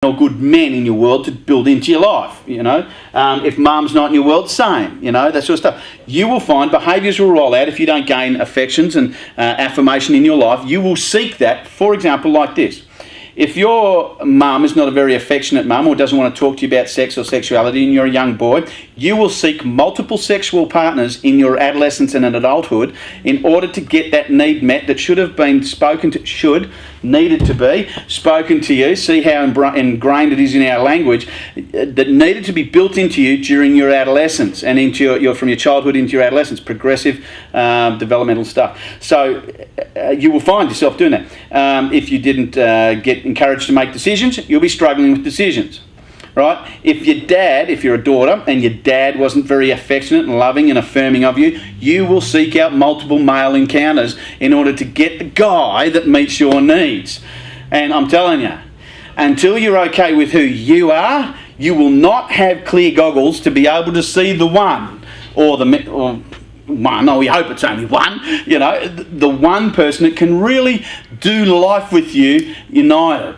or good men in your world to build into your life, you know. If mum's not in your world, same, you know, that sort of stuff. You will find behaviours will roll out if you don't gain affections and affirmation in your life. You will seek that, for example, like this. If your mum is not a very affectionate mum or doesn't want to talk to you about sex or sexuality and you're a young boy, you will seek multiple sexual partners in your adolescence and in adulthood in order to get that need met that should have been needed to be spoken to you. See how ingrained it is in our language, that needed to be built into you during your adolescence and into your from your childhood into your adolescence, progressive developmental stuff. So you will find yourself doing that. If you didn't get encouraged to make decisions, you'll be struggling with decisions. Right? If you're a daughter, and your dad wasn't very affectionate and loving and affirming of you, you will seek out multiple male encounters in order to get the guy that meets your needs. And I'm telling you, until you're okay with who you are, you will not have clear goggles to be able to see the one, or we hope it's only one, you know, the one person that can really do life with you united.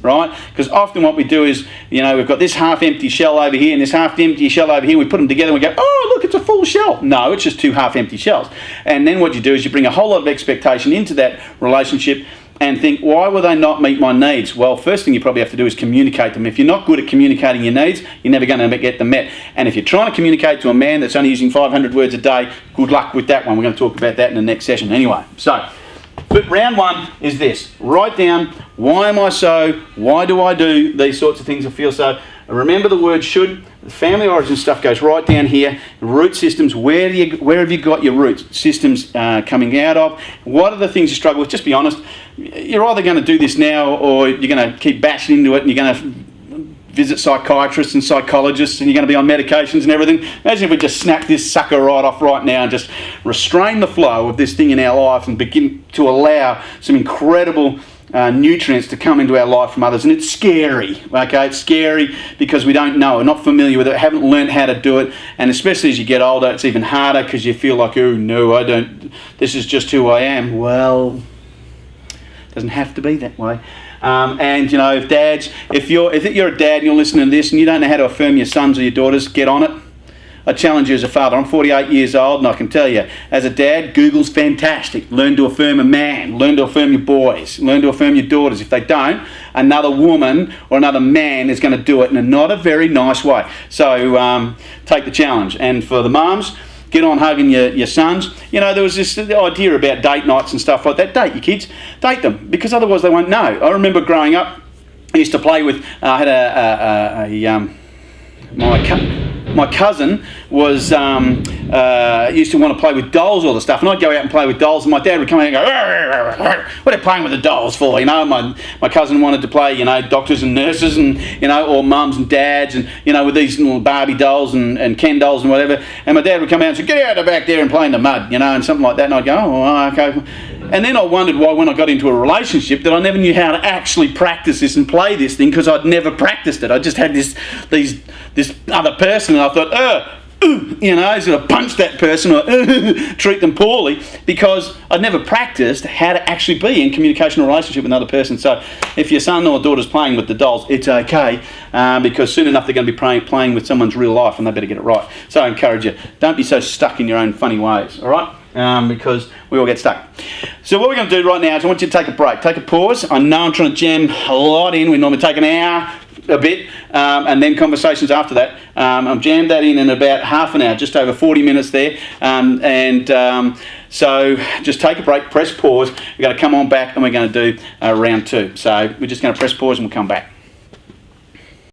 Right? Because often what we do is, you know, we've got this half-empty shell over here and this half-empty shell over here. We put them together and we go, oh, look, it's a full shell. No, it's just two half-empty shells. And then what you do is you bring a whole lot of expectation into that relationship and think, why will they not meet my needs? Well, first thing you probably have to do is communicate them. If you're not good at communicating your needs, you're never going to get them met. And if you're trying to communicate to a man that's only using 500 words a day, good luck with that one. We're going to talk about that in the next session anyway. So, but round one is this. Write down, why am I so? Why do I do these sorts of things and feel so? Remember the word should. The family origin stuff goes right down here. Root systems, where have you got your root systems coming out of? What are the things you struggle with? Just be honest. You're either going to do this now or you're going to keep bashing into it and you're going to visit psychiatrists and psychologists and you're going to be on medications and everything. Imagine if we just snap this sucker right off right now and just restrain the flow of this thing in our life and begin to allow some incredible nutrients to come into our life from others. And it's scary, okay? It's scary because we don't know, we're not familiar with it, haven't learned how to do it, and especially as you get older, it's even harder because you feel like, oh no, I don't, this is just who I am. Well, it doesn't have to be that way. And you know, if you're a dad and you're listening to this and you don't know how to affirm your sons or your daughters, get on it. I challenge you as a father. I'm 48 years old and I can tell you, as a dad, Google's fantastic. Learn to affirm a man. Learn to affirm your boys. Learn to affirm your daughters. If they don't, another woman or another man is going to do it in not a very nice way. So take the challenge. And for the mums, get on hugging your sons. You know, there was this idea about date nights and stuff like that. Date your kids. Date them, because otherwise they won't know. I remember growing up, I used to play with, I had my cousin was used to want to play with dolls all the stuff, and I'd go out and play with dolls, and my dad would come out and go, "Arr, arr, arr. What are you playing with the dolls for?" You know, my cousin wanted to play, you know, doctors and nurses, and you know, or mums and dads, and you know, with these little Barbie dolls and Ken dolls and whatever. And my dad would come out and say, "Get out of the back there and play in the mud," you know, and something like that. And I'd go, "Oh, okay." And then I wondered why, when I got into a relationship, that I never knew how to actually practice this and play this thing, because I'd never practiced it. I just had this other person, and I thought, you know, I was going to punch that person or treat them poorly, because I'd never practiced how to actually be in communication or relationship with another person. So if your son or daughter's playing with the dolls, it's okay, because soon enough they're going to be playing with someone's real life, and they better get it right. So I encourage you, don't be so stuck in your own funny ways, all right? Because we all get stuck. So what we're going to do right now is I want you to take a break, take a pause. I know I'm trying to jam a lot in. We normally take an hour, a bit, and then conversations after that. I've jammed that in about half an hour, just over 40 minutes there. So just take a break, press pause. We're going to come on back and we're going to do round two. So we're just going to press pause and we'll come back.